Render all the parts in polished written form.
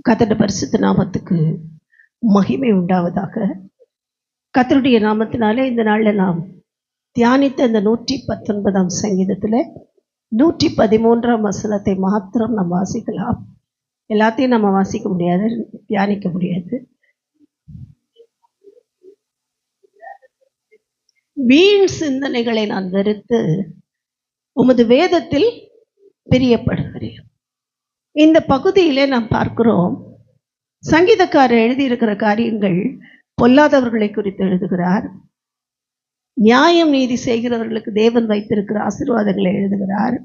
கர்த்தருடைய பரிசுத்த நாமத்துக்கு மகிமை உண்டாவதாக. கர்த்தருடைய நாமத்தினாலே இந்த நாளில் நாம் தியானித்த இந்த 119ஆம் சங்கீதத்தில் 113ஆம் வசனத்தை மாத்திரம் நாம் வாசிக்கலாம். எல்லாத்தையும் நம்ம வாசிக்க முடியாது, தியானிக்க முடியாது. வீண் சிந்தனைகளை நான் வெறுத்து உமது வேதத்தில் பிரியப்படுகிறேன். இந்த பகுதியிலே நாம் பார்க்கிறோம், சங்கீதக்காரர் எழுதியிருக்கிற காரியங்கள் பொல்லாதவர்களை குறித்து எழுதுகிறார். நியாயம் நீதி செய்கிறவர்களுக்கு தேவன் வைத்திருக்கிற ஆசீர்வாதங்களை எழுதுகிறார்.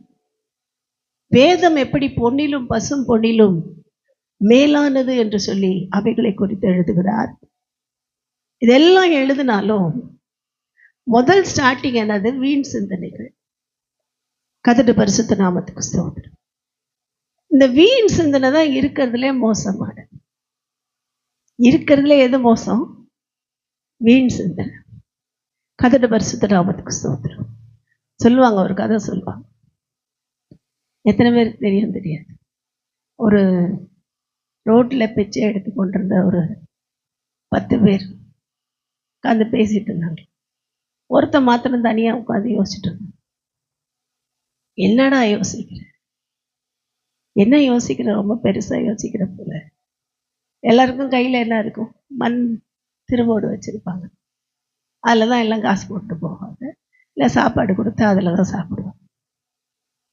வேதம் எப்படி பொன்னிலும் பசும் பொன்னிலும் மேலானது என்று சொல்லி அவைகளை குறித்து எழுதுகிறார். இதெல்லாம் எழுதினாலும் முதல் ஸ்டார்டிங் என்னது? வீண் சிந்தனைகள். கர்த்தருடைய பரிசுத்த நாமத்துக்கு ஸ்தோத்திரம். இந்த வீண் சிந்தனை தான் இருக்கிறதுலே மோசமானது. இருக்கிறதுல எது மோசம்? வீண் சிந்தனை. கர்த்தருடைய பரிசுத்த நாமத்துக்கு ஸ்தோத்திரம். சொல்லுவாங்க, ஒரு கதை சொல்லுவாங்க. எத்தனை பேருக்கு தெரியும் தெரியாது. ஒரு ரோட்டில் பிச்சை எடுத்து கொண்டிருந்த ஒரு 10 பேர் உட்காந்து பேசிட்டு இருந்தாங்க. ஒருத்தன் மாத்திரம் தனியாக உட்காந்து யோசிச்சுட்டு இருந்தான். என்னடா யோசிக்கிற? என்ன யோசிக்கிற? ரொம்ப பெருசாக யோசிக்கிற போல. எல்லாருக்கும் கையில் என்ன இருக்கும்? மண் திருவோடு வச்சுருப்பாங்க. அதில் தான் எல்லாம் காசு போட்டு போவாங்க. இல்லை சாப்பாடு கொடுத்தா அதில் தான் சாப்பிடுவாங்க.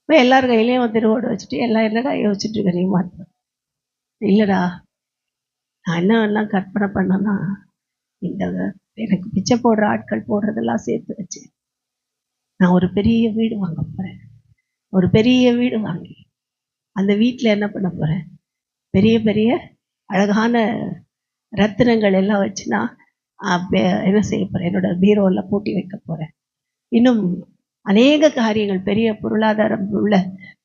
இப்போ எல்லார் கையிலையும் திருவோடு வச்சுட்டு எல்லாம் என்னடா யோசிச்சுட்டு இருக்க நீ மாத்திரம்? இல்லைடா, நான் என்னெல்லாம் கற்பனை பண்ணேன்னா, இந்த எனக்கு பிச்சை போடுற ஆட்கள் போடுறதெல்லாம் சேர்த்து வச்சு நான் ஒரு பெரிய வீடு வாங்க போகிறேன். ஒரு பெரிய வீடு வாங்கி அந்த வீட்டில் என்ன பண்ண போகிறேன்? பெரிய பெரிய அழகான ரத்தினங்கள் எல்லாம் வச்சு நான் என்ன செய்ய போகிறேன்? என்னோட பீரோவில் பூட்டி வைக்க போகிறேன். இன்னும் அநேக காரியங்கள், பெரிய பொருளாதாரம் உள்ள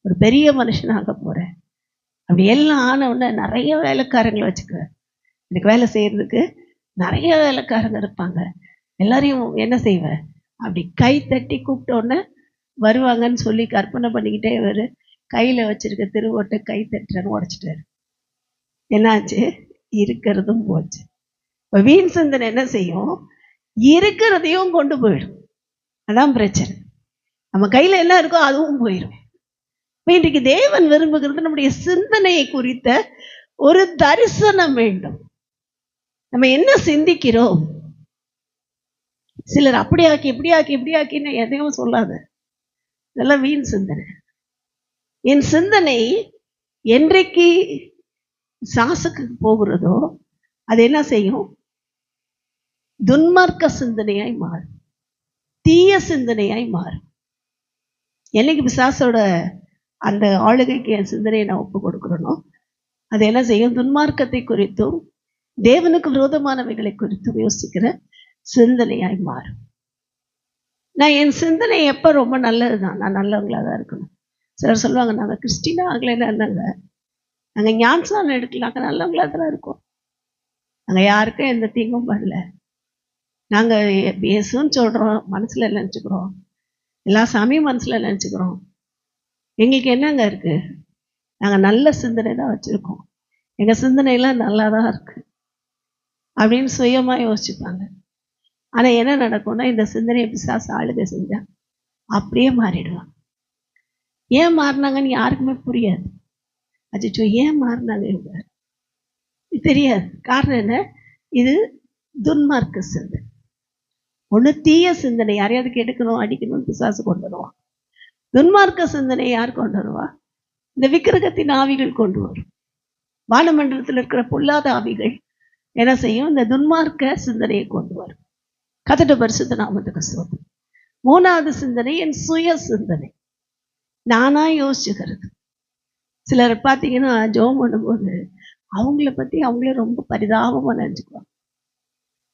ஒரு பெரிய மனுஷனாக போகிறேன். அப்படி எல்லாம் ஆனவுடனே நிறைய வேலைக்காரங்களை வச்சுக்குவேன். எனக்கு வேலை செய்கிறதுக்கு நிறைய வேலைக்காரங்க இருப்பாங்க. எல்லாரையும் என்ன செய்வேன்? அப்படி கை தட்டி கூப்பிட்டோன்னே வருவாங்கன்னு சொல்லி கற்பனை பண்ணிக்கிட்டே இவர் கையில் வச்சிருக்க திருவோட்டை கை தட்டுறன்னு உடச்சிட்டாரு. என்னாச்சு? இருக்கிறதும் போச்சு. இப்போ வீண் சிந்தனை என்ன செய்யும்? இருக்கிறதையும் கொண்டு போயிடும். அதான் பிரச்சனை. நம்ம கையில் என்ன இருக்கோ அதுவும் போயிடும். இப்போ இன்றைக்கு தேவன் விரும்புகிறது நம்முடைய சிந்தனையை குறித்த ஒரு தரிசனம் வேண்டும். நம்ம என்ன சிந்திக்கிறோம்? சிலர் அப்படியாக்கி இப்படியாக்கி இப்படியாக்கின்னு எதையும் சொல்லாத. இதெல்லாம் வீண் சிந்தனை. என் சிந்தனை என்றைக்கு சாசுக்கு போகிறதோ அது என்ன செய்யும்? துன்மார்க்க சிந்தனையாய் மாறும், தீய சிந்தனையாய் மாறும். என்னைக்கு பிசாசோட அந்த ஆளுகைக்கு என் சிந்தனையை நான் ஒப்பு கொடுக்கிறேனோ அது என்ன செய்யும்? துன்மார்க்கத்தை குறித்தும் தேவனுக்கு விரோதமானவைகளை குறித்தும் யோசிக்கிற சிந்தனையாய் மாறும். நான் என் சிந்தனை எப்போ ரொம்ப நல்லது தான், நான் நல்லவங்களாக தான் இருக்கணும். சிலர் சொல்லுவாங்க, நாங்கள் கிறிஸ்டினா ஆகலைன்னா என்னங்க, நாங்கள் ஞானஸ்நானம் எடுக்கலாங்க, நல்லவங்களாக தான் இருக்கோம், நாங்கள் யாருக்கும் எந்த தீங்கும் பண்ணல, நாங்கள் இயேசுன்னு சொல்கிறோம், மனசில் நினச்சிக்கிறோம், எல்லா சாமியும் மனசில் நினச்சிக்கிறோம், எங்களுக்கு என்னங்க இருக்குது? நாங்கள் நல்ல சிந்தனை தான் வச்சுருக்கோம், எங்கள் சிந்தனையெல்லாம் நல்லா தான் இருக்குது அப்படின்னு சுயமாக யோசிச்சுப்பாங்க. ஆனால் என்ன நடக்கும்னா, இந்த சிந்தனையை பிசாசு ஆளுகை செஞ்சா அப்படியே மாறிடுவாங்க. ஏன் மாறினாங்கன்னு யாருக்குமே புரியாது. அச்சோ ஏன் மாறினாங்க இவங்க தெரியாது. காரணம் என்ன? இது துன்மார்க்க சிந்தனை. ஒன்று தீய சிந்தனை, யாரையாவது கெடுக்கணும் அடிக்கணும்னு பிசாசு கொண்டு வருவான். துன்மார்க்க சிந்தனை யார் கொண்டு வருவா? இந்த விக்கிரகத்தின் ஆவிகள் கொண்டு வரும். வானமண்டலத்தில் இருக்கிற பொல்லாத ஆவிகள் என்ன செய்யும்? இந்த துன்மார்க்க சிந்தனையை கொண்டு வரும். கர்த்தருடைய பரிசுத்த நாமத்துக்கு ஸ்தோத்திரம். 3வது சிந்தனை என் சுய சிந்தனை, நானா யோசிச்சுக்கிறது. சிலர் பார்த்தீங்கன்னா ஜெபம் பண்ணும்போது அவங்கள பற்றி அவங்களே ரொம்ப பரிதாபமாக நினச்சிக்குவாங்க.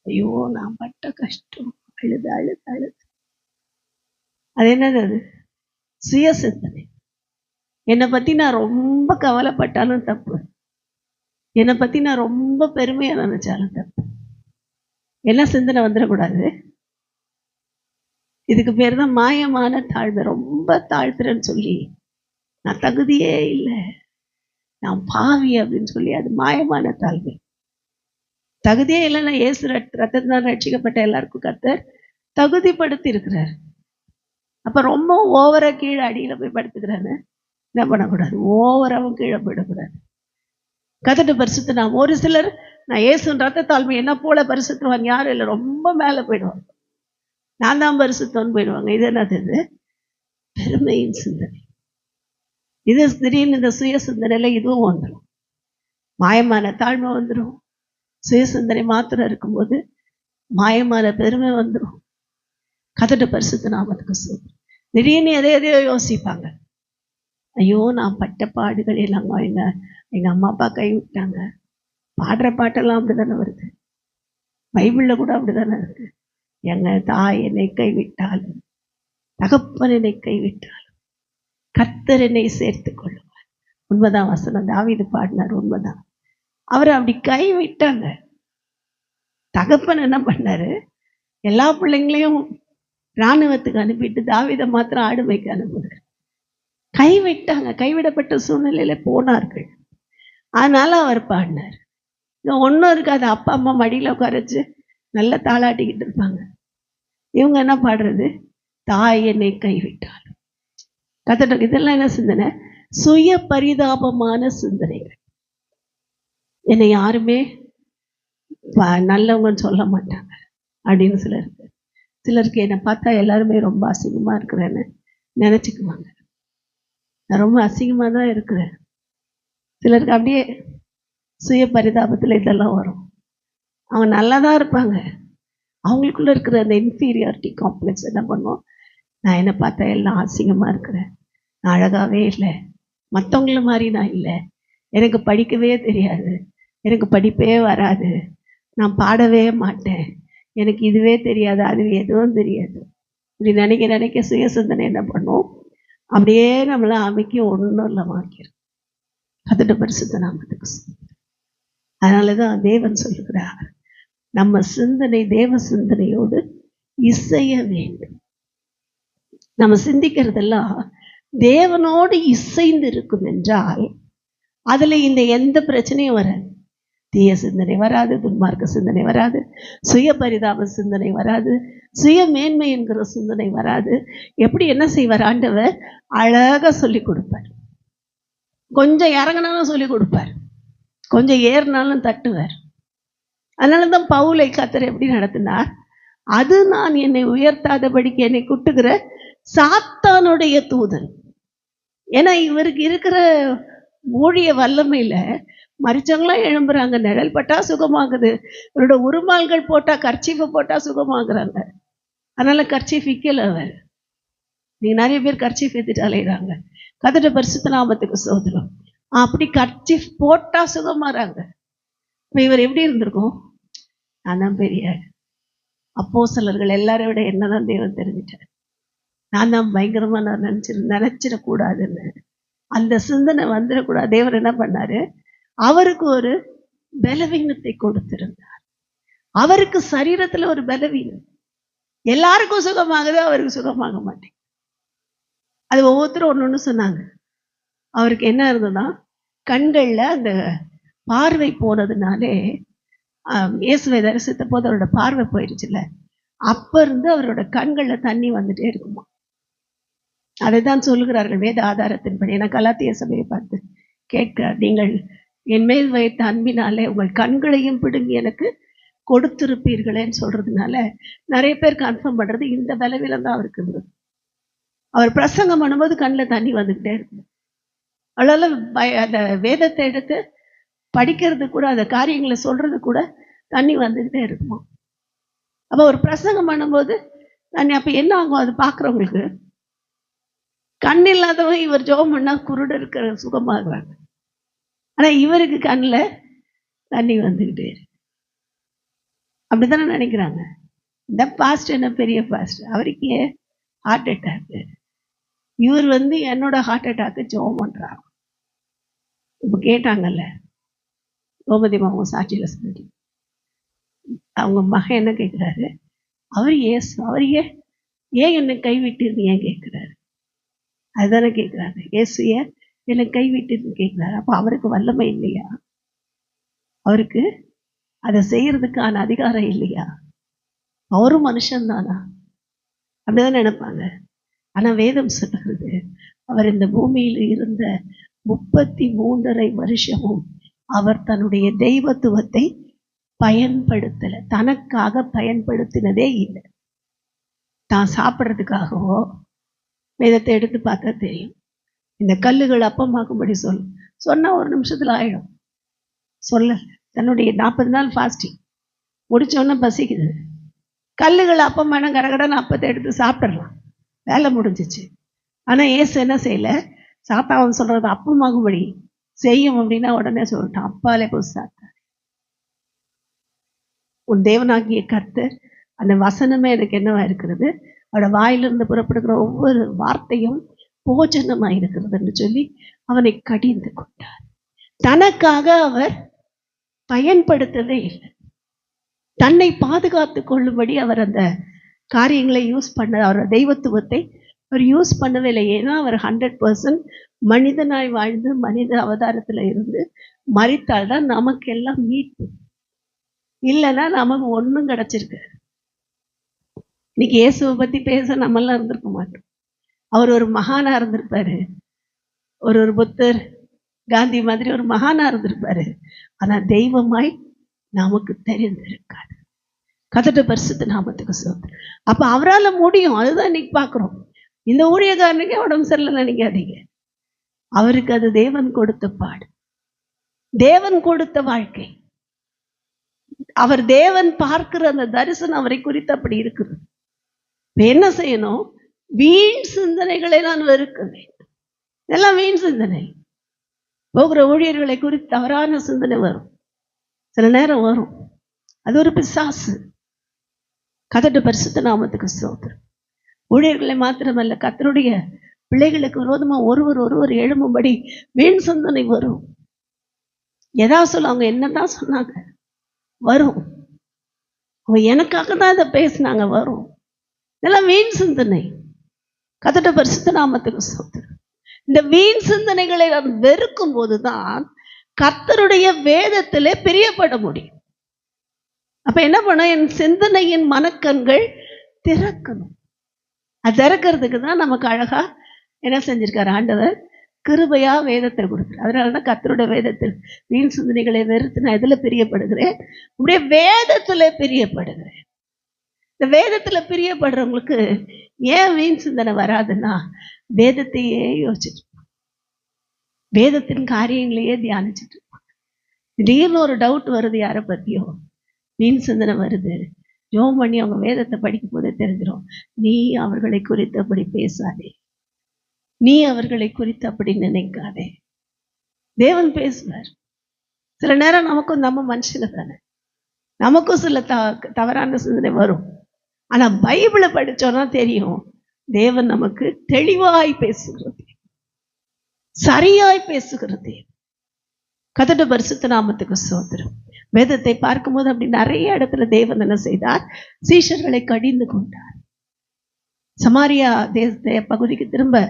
ஐயோ நான் பட்ட கஷ்டம், அழுது அழுது அழுது. அது என்னது? அது சுய சிந்தனை. என்னை பற்றி நான் ரொம்ப கவலைப்பட்டாலும் தப்பு, என்னை பற்றி நான் ரொம்ப பெருமையாக நினைச்சாலும் தப்பு. என்ன சிந்தனை வந்துடக்கூடாது? இதுக்கு பேர் தான் மாயமான தாழ்மை. ரொம்ப தாழ்த்துறேன்னு சொல்லி நான் தகுதியே இல்லை, நான் பாவி அப்படின்னு சொல்லி அது மாயமான தாழ்மை. தகுதியே இல்லைன்னா இயேசு ரத்தத்தினால் ரட்சிக்கப்பட்ட எல்லாருக்கும் கர்த்தர் தகுதிப்படுத்தி இருக்கிறார். அப்ப ரொம்ப ஓவரா கீழே அடியில போய் படுத்துக்கிறான்னு என்ன பண்ணக்கூடாது, ஓவராகவும் கீழே போயிடக்கூடாது. கர்த்தருடைய பரிசுத்த நாம் ஒரு சிலர் நான் இயேசுவின் ரத்த தாழ்மை என்ன போல பரிசுத்தவான் யாரும் இல்லை, ரொம்ப மேலே போயிடுவாங்க. நான் தான் பரிசுத்தம்னு போயிடுவாங்க. இது என்னது? இது பெருமையின் சிந்தனை. இது திடீர்னு இந்த சுய சிந்தனையில இதுவும் வந்துடும், மாயமான தாழ்மை வந்துடும். சுய சிந்தனை மாத்திரம் இருக்கும்போது மாயமான பெருமை வந்துடும். கர்த்தருடைய பரிசுத்த நாமத்துக்கு ஸ்தோத்திரம். திடீர்னு எதையோ யோசிப்பாங்க. ஐயோ நான் பட்ட பாடுகள் எல்லாம் எங்க அம்மா அப்பா கைவிட்டாங்க. பாடுற பாட்டெல்லாம் அப்படிதானே வருது, பைபிள்ல கூட அப்படிதானே இருக்கு. எங்க தாய் என்னை கைவிட்டாலும் தகப்பன் என்னை கைவிட்டாலும் கர்த்தர் என்னை சேர்த்து கொள்ளுவார். உண்மைதான் வசனம், தாவீது பாடினார், உண்மைதான். அவரை அப்படி கைவிட்டாங்க. தகப்பன் என்ன பண்ணாரு, எல்லா பிள்ளைங்களையும் இராணுவத்துக்கு அனுப்பிட்டு தாவீதை மாத்திரம் ஆடுமைக்கு அனுப்புனார். கைவிட்டாங்க, கைவிடப்பட்ட சூழ்நிலையில போனார்கள். அதனால அவர் பாடினார். ஒன்றும் இருக்காது, அப்பா அம்மா மடியில் உட்காரச்சு நல்லா தாளாட்டிக்கிட்டு இருப்பாங்க. இவங்க என்ன பாடுறது, தாய் என்னை கைவிட்டாலும். கர்த்தர் இதெல்லாம் என்ன சிந்தனை, சுய பரிதாபமான சிந்தனைகள். என்னை யாருமே நல்லவங்கன்னு சொல்ல மாட்டாங்க அப்படின்னு சிலருக்கு என்னை பார்த்தா எல்லாருமே ரொம்ப அசிங்கமாக இருக்கிறேன்னு நினச்சிக்குவாங்க. நான் ரொம்ப அசிங்கமாக தான் இருக்கிறேன். சிலருக்கு அப்படியே சுய பரிதாபத்தில் இதெல்லாம் வரும். அவங்க நல்லா தான் இருப்பாங்க, அவங்களுக்குள்ள இருக்கிற அந்த இன்ஃபீரியாரிட்டி காம்ப்ளெக்ஸ் என்ன பண்ணுவோம், நான் என்னை பார்த்தா எல்லாம் அசிங்கமாக இருக்கிறேன், நான் அழகாகவே இல்லை, மற்றவங்கள மாதிரி நான் இல்லை, எனக்கு படிக்கவே தெரியாது, எனக்கு படிப்பே வராது, நான் பாடவே மாட்டேன், எனக்கு இதுவே தெரியாது அதுவே எதுவும் தெரியாது, இப்படி நினைக்க சுய சிந்தனை என்ன பண்ணும், அப்படியே நம்மளை அமைக்கி ஒன்றும் இல்லை மாக்கிறோம். கர்த்தருடைய பரிசுத்த நாமத்துக்கு. அதனால தான் தேவன் சொல்லுகிறார், நம்ம சிந்தனை தேவ சிந்தனையோடு இசைய வேண்டும். நம்ம சிந்திக்கிறதெல்லாம் தேவனோடு இசைந்து இருக்கும் என்றால் அதுல இந்த எந்த பிரச்சனையும் வராது. தீய சிந்தனை வராது, துன்மார்க்க சிந்தனை வராது, சுய பரிதாப சிந்தனை வராது, சுய மேன்மை என்கிற சிந்தனை வராது. எப்படி என்ன செய்வார் ஆண்டவர், அழகா சொல்லி கொடுப்பார். கொஞ்சம் இறங்கினாலும் சொல்லி கொடுப்பார், கொஞ்சம் ஏறினாலும் தட்டுவார். அதனாலதான் பவுலை கர்த்தர் எப்படி நடத்தினார், அது நான் என்னை உயர்த்தாதபடிக்கு என்னை குட்டுகிற சாத்தானுடைய தூதன். ஏன்னா இவருக்கு இருக்கிற ஊழிய வல்லமையில மரிச்சவங்களாம் எழும்புறாங்க, நிழல் பட்டா சுகமாகுது, இவரோட உருமால்கள் போட்டா கர்ச்சீஃபை போட்டா சுகமாகுறாங்க. அதனால கர்ச்சீஃப் விற்கல அவர். நீங்க நிறைய பேர் கர்ச்சீஃப் எடுத்துட்டு அலையிறாங்க. கர்த்தருடைய பரிசுத்த நாமத்துக்கு ஸ்தோத்திரம். அப்படி கர்ச்சீஃப் போட்டா சுகமாறாங்க. இப்போ இவர் எப்படி இருந்திருக்கும், நான் தான் பெரிய அப்போஸ்தலர்கள் எல்லாரை விட என்னதான் தேவன் தெரிஞ்சிட்டார், நான் தான் பயங்கரமா நான் நினைச்சிடக்கூடாதுன்னு அந்த சிந்தனை வந்துடக்கூடாது. தேவர் என்ன பண்ணாரு, அவருக்கு ஒரு பலவீனத்தை கொடுத்திருந்தார். அவருக்கு சரீரத்துல ஒரு பலவீனம், எல்லாருக்கும் சுகமாகுது, அவருக்கு சுகமாக மாட்டேன். அது ஒவ்வொருத்தரும் ஒன்று சொன்னாங்க. அவருக்கு என்ன இருந்ததுன்னா, கண்கள்ல அந்த பார்வை போனதுனாலே இயேசுவை தரிசித்த போது அவரோட பார்வை போயிடுச்சுல்ல, அப்ப இருந்து அவரோட கண்கள்ல தண்ணி வந்துட்டே இருக்குமா. அதைத்தான் சொல்லுகிறார்கள் வேத ஆதாரத்தின்படி. என கலாத்திய சபையை பார்த்து கேட்கிறார், நீங்கள் என் மேல் வைத்த அன்பினாலே உங்கள் கண்களையும் பிடுங்கி எனக்கு கொடுத்திருப்பீர்களேன்னு சொல்றதுனால நிறைய பேர் கன்ஃபார்ம் பண்றது இந்த பலவீனம் தான் அவருக்கு இருந்தது. அவர் பிரசங்கம் பண்ணும்போது கண்ணில் தண்ணி வந்துக்கிட்டே இருக்கும். அதனால அந்த வேதத்தை எடுத்து படிக்கிறது கூட, அந்த காரியங்களை சொல்றது கூட தண்ணி வந்துக்கிட்டே இருக்குமா. அப்போ ஒரு பிரசங்கம் பண்ணும்போது தண்ணி, அப்போ என்ன ஆகும், அது பார்க்குறவங்களுக்கு கண் இல்லாதவங்க இவர் ஜெபம் பண்ணா குருடு இருக்கிற சுகமாகறாங்க. ஆனால் இவருக்கு கண்ணில் தண்ணி வந்துக்கிட்டே இருக்கு. அப்படித்தானே நினைக்கிறாங்க. இந்த பாஸ்ட் என்ன பெரிய பாஸ்ட், அவருக்கு ஹார்ட் அட்டாக்கு, இவர் என்னோட ஹார்ட் அட்டாக்கு ஜெபம் பண்ணுறாங்க. இப்போ கேட்டாங்கல்ல கோமதி மாமா சாட்சியில் சொல்லி, அவங்க மகன் என்ன கேட்குறாரு, அவர் ஏன் என்னை கைவிட்டு ஏன் கேட்குறாரு, அதுதானே கேட்குறாரு. ஏசு என்னை கைவிட்டுன்னு கேட்கிறாரு. அப்போ அவருக்கு வல்லமை இல்லையா? அவருக்கு அதை செய்யறதுக்கான அதிகாரம் இல்லையா? அவரும் மனுஷன் தானா? அப்படிதான் நினைப்பாங்க. ஆனா வேதம் சொல்லுகிறது, அவர் இந்த பூமியில் இருந்த 33.5 வருஷமும் அவர் தன்னுடைய தெய்வத்துவத்தை பயன்படுத்தல, தனக்காக பயன்படுத்தினதே இல்லை. தான் சாப்பிட்றதுக்காகவோ, வேதத்தை எடுத்து பார்த்தா தெரியும். இந்த கல்லுகள் அப்பமாக்கும்படி சொன்னா ஒரு நிமிஷத்துல ஆயிடும். சொல்ல தன்னுடைய 40 நாள் ஃபாஸ்டிங் முடிச்சோன்னா பசிக்குது, கல்லுகள் அப்பமான கடகடன்னு அப்பத்தை எடுத்து சாப்பிட்றலாம், வேலை முடிஞ்சிச்சு. ஆனா ஏசு என்ன செய்யல, சாத்தாவன் சொல்றது அப்பமாகும்படி செய்யும் அப்படின்னா உடனே சொல்லிட்டான், அப்பாலே போய் சாப்பிட்டார். உன் தேவனாகிய கர்த்தர், அந்த வசனமே எனக்கு என்னவா இருக்கிறது, அவரோட வாயிலிருந்து புறப்படுகிற ஒவ்வொரு வார்த்தையும் போஜனமா இருக்கிறது என்று சொல்லி அவனை கடிந்து கொண்டார். தனக்காக அவர் பயன்படுத்தவே இல்லை. தன்னை பாதுகாத்து கொள்ளும்படி அவர் அந்த காரியங்களை யூஸ் பண்ண, அவரோட தெய்வத்துவத்தை அவர் யூஸ் பண்ணவே இல்லை. ஏன்னா அவர் 100% மனிதனாய் வாழ்ந்து மனித அவதாரத்துல இருந்து மரித்தால்தான் நமக்கு எல்லாம் மீட்பு. இல்லைன்னா நமக்கு ஒன்றும் கிடைச்சிருக்கு. இன்னைக்கு இயேசுவை பத்தி பேச நம்மெல்லாம் இருந்திருக்க மாட்டோம். அவர் ஒரு மகானா இருந்திருப்பாரு, ஒரு புத்தர் காந்தி மாதிரி ஒரு மகானா இருந்திருப்பாரு. ஆனா தெய்வமாய் நமக்கு தெரிந்திருக்காரு. கர்த்தருடைய பரிசுத்த நாமத்துக்கு ஸ்தோத்திரம். அப்ப அவரால் முடியும். அதுதான் இன்னைக்கு பார்க்கிறோம். இந்த ஊழியக்காரனுக்கே உடம்பு சரியில்லை நினைக்காதீங்க, அவருக்கு அது தேவன் கொடுத்த பாடு, தேவன் கொடுத்த வாழ்க்கை. அவர் தேவன் பார்க்கிற அந்த தரிசனம் அவரை குறித்து அப்படி இருக்குது. என்ன செய்யணும்? வீண் சிந்தனைகளை நான் வெறுக்க வேண்டும். இதெல்லாம் வீண் சிந்தனை. போகிற ஊழியர்களை குறித்து தவறான சிந்தனை வரும், சில நேரம் வரும். அது ஒரு பிசாசு. கர்த்தருடைய பரிசுத்த நாமத்துக்கு ஸ்தோத்திரம். ஊழியர்களை மாத்திரமல்ல, கர்த்தருடைய பிள்ளைகளுக்கு விரோதமா ஒருவர் எழும்பும்படி வீண் சிந்தனை வரும். ஏதாவது சொல்ல, அவங்க என்னதான் சொன்னாங்க வரும், அவங்க எனக்காக தான் இதை பேசினாங்க வரும். இதெல்லாம் வீண் சிந்தனை. கர்த்தருடைய பரிசுத்த நாமத்துக்கு ஸ்தோத்திரம். இந்த வீண் சிந்தனைகளை நான் வெறுக்கும் போதுதான் கர்த்தருடைய வேதத்திலே பிரியப்பட முடியும். அப்ப என்ன பண்ண, என் சிந்தனையின் மனக்கண்கள் திறக்கணும். அது திறக்கிறதுக்கு தான் நமக்கு அழகா என்ன செஞ்சிருக்காரு ஆண்டவர், கிருபையா வேதத்தை கொடுக்குறார். அதனாலதான் கர்த்தருடைய வேதத்தில் வீண் சிந்தனைகளை வெறுத்து நான் எதுல பிரியப்படுகிறேன், அப்படியே வேதத்துல பிரியப்படுகிறேன். இந்த வேதத்துல பிரியப்படுறவங்களுக்கு ஏன் வீண் சிந்தனை வராதுன்னா, வேதத்தையே யோசிச்சுட்டு, வேதத்தின் காரியங்களையே தியானிச்சுட்டு, திடீர்னு ஒரு டவுட் வருது யாரை பத்தியோ, வீண் சிந்தனை வருது, ஜெபம் பண்ணி அவங்க வேதத்தை படிக்கும் போதே தெரிஞ்சிடும், நீ அவர்களை குறித்து அப்படி பேசாதே, நீ அவர்களை குறித்து அப்படி நினைக்காதே. தேவன் பேசுவார். சில நேரம் நமக்கும், நம்ம மனுஷங்க தானே, நமக்கும் சில தவறான சிந்தனை வரும். ஆனா பைபிளை படிச்சோன்னா தெரியும், தேவன் நமக்கு தெளிவாய் பேசுகிறது, சரியாய் பேசுகிறது. கர்த்தருடைய பரிசுத்த நாமத்துக்கு ஸ்தோத்திரம். வேதத்தை பார்க்கும்போது அப்படி நிறைய இடத்துல தேவன் என்ன செய்தார், சீஷர்களை கடிந்து கொண்டார். சமாரியா தேச பகுதிக்கு திரும்ப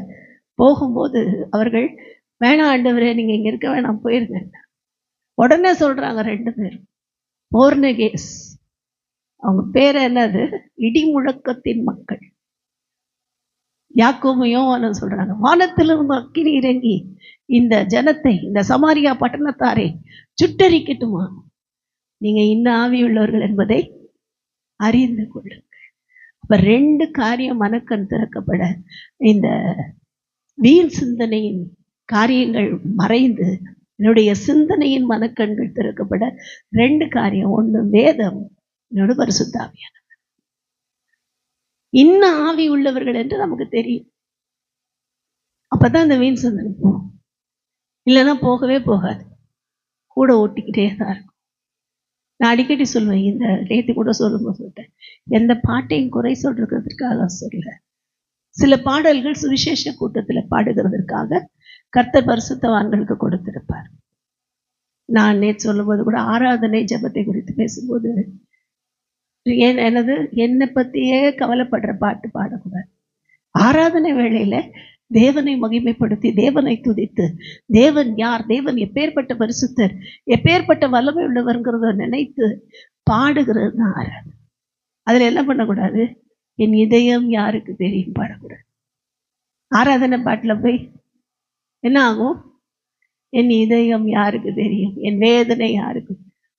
போகும்போது அவர்கள், வேணாம் ஆண்டவரே, நீங்க இங்க இருக்க வேணாம், போயிருங்க. உடனே சொல்றாங்க 2 பேரும், போர்னகேஸ், அவங்க பேர் என்னது, இடி முழக்கத்தின் மக்கள். யாக்கோபையும் சொல்றாங்க, வானத்திலிருந்து அக்கினி இறங்கி இந்த ஜனத்தை, இந்த சமாரியா பட்டணத்தாரை சுட்டரிக்கட்டுமா, நீங்க இன்னும் ஆவியுள்ளவர்கள் என்பதை அறிந்து கொள்ளுங்கள். அப்ப 2 காரியம் மனக்கண் திறக்கப்பட, இந்த வீண் சிந்தனையின் காரியங்கள் மறைந்து என்னுடைய சிந்தனையின் மனக்கண்கள் திறக்கப்பட 2 காரியம். 1 வேதம், என்னோட பரிசுத்த ஆவியானவர். இன்னும் ஆவி உள்ளவர்கள் என்று நமக்கு தெரியும். அப்பதான் இந்த வீண் சிந்தனை போகும், இல்லைன்னா போகவே போகாது, கூட ஓட்டிக்கிட்டே தான் இருக்கும். நான் அடிக்கடி சொல்லுவேன், இந்த நேற்று கூட சொல்லும்போது சொல்லிட்டேன், எந்த பாட்டையும் குறை சொல்றதுக்காக சொல்ல, சில பாடல்கள் சுவிசேஷ கூட்டத்தில் பாடுகிறதற்காக கர்த்தர் பரிசுத்தவான்களுக்கு கொடுத்திருப்பார். நான் நேற்று சொல்லும்போது கூட ஆராதனை ஜெபத்தை குறித்து பேசும்போது, என்னை பத்தியே கவலைப்படுற பாட்டு பாடக்கூடாது. ஆராதனை வேளையில தேவனை மகிமைப்படுத்தி, தேவனை துதித்து, தேவன் யார், தேவன் எப்பேற்பட்ட பரிசுத்தர், எப்பேற்பட்ட வல்லமை உள்ளவர்ங்கிறத நினைத்து பாடுகிறது தான் ஆராதனை. அதுல என்ன பண்ணக்கூடாது? என் இதயம் யாருக்கு தெரியும் பாடக்கூடாது. ஆராதனை பாட்டுல போய் என்ன ஆகும்? என் இதயம் யாருக்கு தெரியும், என் வேதனை யாருக்கு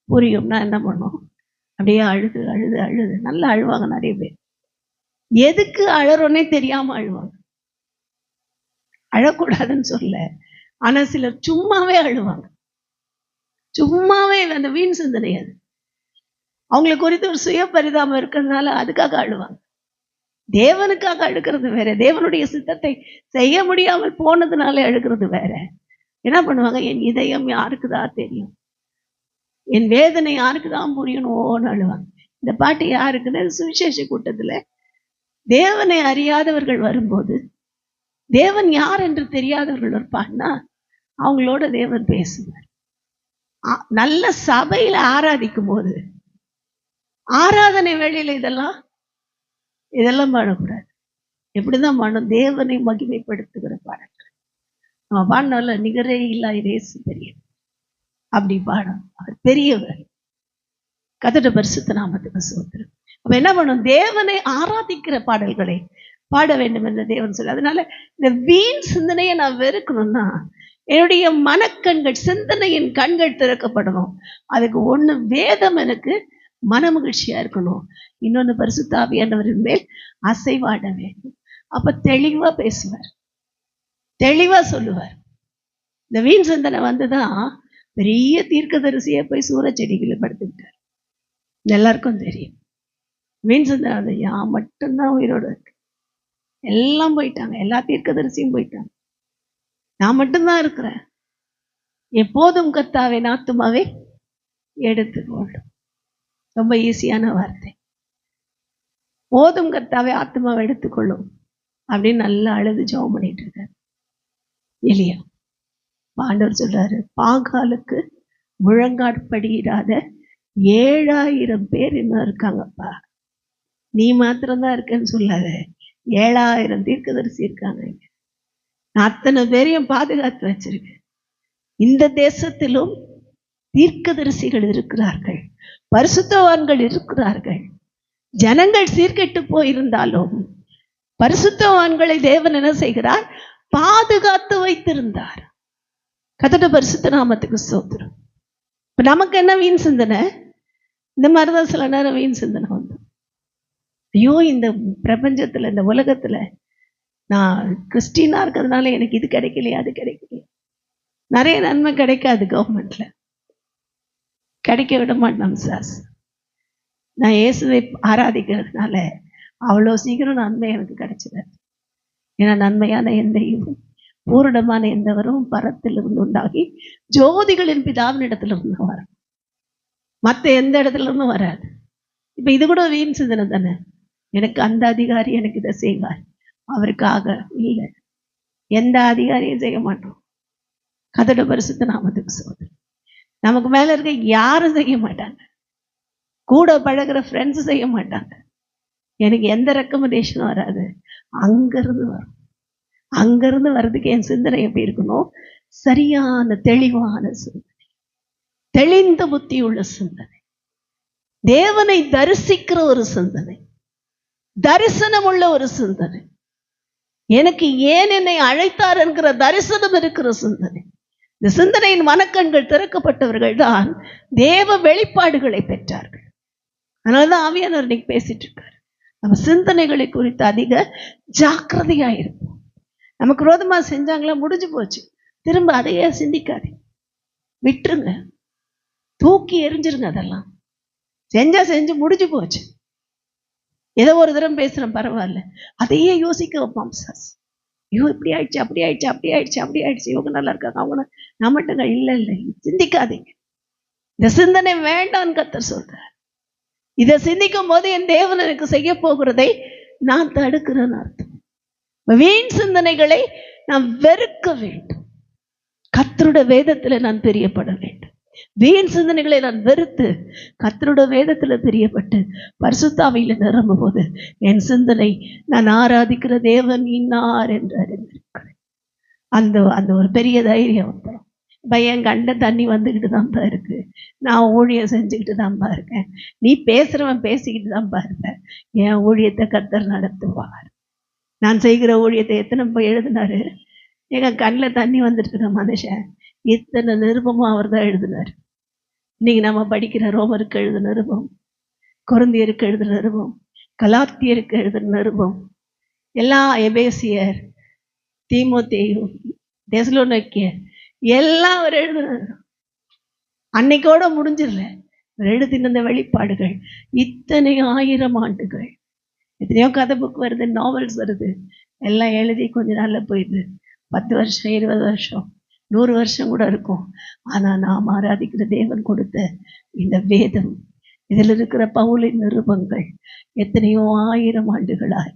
புரியும்னா என்ன பண்ணும்? அப்படியே அழுது அழுது அழுது. நல்லா அழுவாங்க நிறைய பேர். எதுக்கு அழறோன்னே தெரியாம அழுவாங்க. அழக்கூடாதுன்னு சொல்ல, ஆனா சிலர் சும்மாவே அழுவாங்க. சும்மாவே அந்த வீண் சிந்தனை. அது அவங்களை குறித்து ஒரு சுய பரிதாபம் இருக்கிறதுனால அதுக்காக அழுவாங்க. தேவனுக்காக அழுகிறது வேற, தேவனுடைய சித்தத்தை செய்ய முடியாமல் போனதுனால அழுகிறது வேற. என்ன பண்ணுவாங்க? என் இதயம் யாருக்குதான் தெரியும், என் வேதனை யாருக்குதான் புரியணும்னு அழுவாங்க. இந்த பாட்டு யாருக்குன்னு சுவிசேஷ கூட்டத்துல தேவனை அறியாதவர்கள் வரும்போது, தேவன் யார் என்று தெரியாதவர்கள் இருப்பாங்கன்னா அவங்களோட தேவன் பேசுவார். நல்ல சபையில ஆராதிக்கும் போது, ஆராதனை வேளையில இதெல்லாம் பாடக்கூடாது. எப்படிதான் பாடணும்? தேவனை மகிமைப்படுத்துகிற பாடல்கள். நம்ம பாடினால நிகரே இல்லா இயேசு பெரியவர், அப்படி பாடம். அவர் பெரியவர். கர்த்தருடைய பரிசுத்த நாமத்துக்கு ஸ்தோத்திரம். அப்ப என்ன பண்ணும்? தேவனை ஆராதிக்கிற பாடல்களை பாட வேண்டும் என்று தேவன் சொல்லி. அதனால இந்த வீண் சிந்தனையை நான் வெறுக்கணும்னா என்னுடைய மனக்கண்கள், சிந்தனையின் கண்கள் திறக்கப்படணும். அதுக்கு ஒண்ணு வேதம் எனக்கு மனமகிழ்ச்சியா இருக்கணும், இன்னொன்னு பரிசுத்த ஆவியானவரின் மேல் அசைவாட வேண்டும். அப்ப தெளிவா பேசுவார், தெளிவா சொல்லுவார். இந்த வீண் சிந்தனை வந்துதான் பெரிய தீர்க்கதரிசியை போய் சூரச்செடிகளை படுத்துக்கிட்டார். எல்லாருக்கும் தெரியும். வீண் சிந்தனை வந்து நான் மட்டும்தான் உயிரோடு இருக்கு, எல்லாம் போயிட்டாங்க, எல்லா தீர்க்கதரிசியும் போயிட்டாங்க, நான் மட்டும்தான் இருக்கிறேன். எப்போதும் கர்த்தாவே ஆத்துமாவே எடுத்துக்கொள்ளும். ரொம்ப ஈஸியான வார்த்தை. போதும் கர்த்தாவே ஆத்துமாவை எடுத்துக்கொள்ளும் அப்படின்னு நல்லா அழுது ஜெபம் பண்ணிட்டு இருக்காரு எலியா. ஆண்டவர் சொல்றாரு, பாகாலுக்கு முழங்காற்படியிடாத 7000 பேர் இன்னும் இருக்காங்கப்பா, நீ மாத்திரம்தான் இருக்கன்னு சொல்லாத, 7000 தீர்க்கதரிசி இருக்காங்க. நான் அத்தனை பேரையும் பாதுகாத்து வச்சிருக்கேன். இந்த தேசத்திலும் தீர்க்கதரிசிகள் இருக்கிறார்கள், பரிசுத்தவான்கள் இருக்கிறார்கள். ஜனங்கள் சீர்கெட்டு போயிருந்தாலும் பரிசுத்தவான்களை தேவன் என்ன செய்கிறார்? பாதுகாத்து வைத்திருந்தார். கர்த்தருடைய பரிசுத்த நாமத்துக்கு ஸ்தோத்திரம். இப்ப நமக்கு என்ன வீண் சிந்தனை? இந்த மாதிரிதான் சில நேரம் வீண் சிந்தனை வந்து, ஐயோ இந்த பிரபஞ்சத்துல, இந்த உலகத்துல நான் கிறிஸ்டினா இருக்கிறதுனால எனக்கு இது கிடைக்கலையா, அது கிடைக்கலையா. நிறைய நன்மை கிடைக்காது, கவர்மெண்ட்ல கிடைக்க விட மாட்டான் சாஸ். நான் இயேசுவை ஆராதிக்கிறதுனால அவ்வளோ சீக்கிரம் நன்மை எனக்கு கிடைச்சிடாது. ஏன்னா நன்மையான எந்த ஈவும் பூரணமான எந்த வரவும் பரத்திலிருந்து உண்டாகி ஜோதிகளின் பிதாவின் இடத்திலிருந்து வரும், மற்ற எந்த இடத்துல இருந்தும் வராது. இப்ப இது கூட வீண் சிந்தனை தானே. எனக்கு அந்த அதிகாரி எனக்கு இதை செய்வார், அவருக்காக இல்லை, எந்த அதிகாரியும் செய்ய மாட்டோம். கர்த்தருடைய பரிசுத்த நாமத்துக்கு ஸ்தோத்திரம். நமக்கு மேல இருக்க யாரும் செய்ய மாட்டாங்க, கூட பழகிற ஃப்ரெண்ட்ஸ் செய்ய மாட்டாங்க. எனக்கு எந்த ரெக்கமெண்டேஷனும் வராது, அங்கிருந்து வரும். அங்கிருந்து வர்றதுக்கு என் சிந்தனை எப்படி இருக்கணும்? சரியான தெளிவான சிந்தனை, தெளிந்த புத்தி உள்ள சிந்தனை, தேவனை தரிசிக்கிற ஒரு சிந்தனை, தரிசனம் உள்ள ஒரு சிந்தனை, எனக்கு ஏன் என்னை அழைத்தார் என்கிற தரிசனம் இருக்கிற சிந்தனை. இந்த சிந்தனையின் மனக்கண்கள் திறக்கப்பட்டவர்கள் தான் தேவ வெளிப்பாடுகளை பெற்றார்கள். அதனாலதான் ஆவியானவர் இன்னைக்கு பேசிட்டு இருக்காரு. நம்ம சிந்தனைகளை குறித்து அதிக ஜாக்கிரதையா இருப்போம். நமக்கு விரோதமா செஞ்சாங்களா, முடிஞ்சு போச்சு, திரும்ப அதையே சிந்திக்காது, விட்டுருங்க, தூக்கி எரிஞ்சிருங்க. அதெல்லாம் செஞ்சா செஞ்சு முடிஞ்சு போச்சு. ஏதோ ஒரு தரம் பேசுறேன் பரவாயில்ல, அதையே யோசிக்க வைப்பான் சாஸ். ஐயோ இப்படி ஆயிடுச்சு, அப்படி ஆயிடுச்சு, அப்படி ஆயிடுச்சு, அப்படி ஆயிடுச்சு, இவங்க நல்லா இருக்காங்க, அவங்க நான் மட்டுங்க. இல்லை இல்லை, சிந்திக்காதீங்க. இந்த சிந்தனை வேண்டான்னு கர்த்தர் சொல்றார். இதை சிந்திக்கும் போது என் தேவன் எனக்கு செய்ய போகிறதை நான் தடுக்கிறேன்னு அர்த்தம். வீண் சிந்தனைகளை நான் வெறுக்க வேண்டும், கர்த்தருடைய வேதத்துல நான் பிரியப்பட வேண்டும். வீண் சிந்தனைகளை நான் வெறுத்து கர்த்தருடைய வேதத்துல பிரியப்பட்டு பரிசுத்தாவியில நிரம்பும் போது என் சிந்தனை நான் ஆராதிக்கிற தேவன் இன்னார் என்று அறிந்திருக்கிறேன். அந்த அந்த ஒரு பெரிய தைரியம் வந்துடும். என் கண்ட தண்ணி வந்துக்கிட்டு தான்ப்பா இருக்கு, நான் ஊழியம் செஞ்சுக்கிட்டு தான்ப்பா இருக்கேன், நீ பேசுறவன் பேசிக்கிட்டு தான்ப்பா இருப்பேன், என் ஊழியத்தை கர்த்தர் நடத்துவார். நான் செய்கிற ஊழியத்தை எத்தனை போய் எழுதினாரு, எங்க கண்ணில் தண்ணி வந்துருக்கிற மனுஷன் இத்தனை நிருபமும் அவர் தான் எழுதினார். இன்னைக்கு நம்ம படிக்கிற ரோமருக்கு எழுதின நிருபம், கொரிந்தியருக்கு எழுதின நிருபம், கலாத்தியருக்கு எழுதின நிருபம், எல்லா எபேசியர், தீமோத்தேயு, தெசலோனிக்கேயர் எல்லாம் அவர் எழுதினார். அன்னைக்கோட முடிஞ்சிடல, எழுதின இந்த வெளிப்பாடுகள் இத்தனை 1000 ஆண்டுகள். எத்தனையோ கதை புக் வருது, நாவல்ஸ் வருது, எல்லாம் எழுதி கொஞ்ச நாள்ல போயிடுது. 10 வருஷம் 20 வருஷம் 100 வருஷம் கூட இருக்கும். ஆனா நாம் ஆராதிக்கிற தேவன் கொடுத்த இந்த வேதம், இதில் இருக்கிற பவுலின் நிருபங்கள் எத்தனையோ 1000 ஆண்டுகளாய்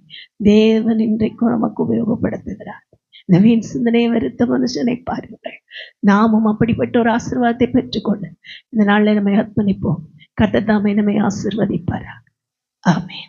தேவன் இன்றைக்கும் நமக்கு உபயோகப்படுத்துகிறார். இந்த வீண் சிந்தனையை வெறுத்த மனுஷனை பாருங்கள். நாமும் அப்படிப்பட்ட ஒரு ஆசீர்வாதத்தை பெற்றுக்கொண்டு இந்த நாளில் நம்மை அர்ப்பணிப்போம். கர்த்தர் தாமே நம்மை ஆசீர்வதிப்பாரா. ஆமென்.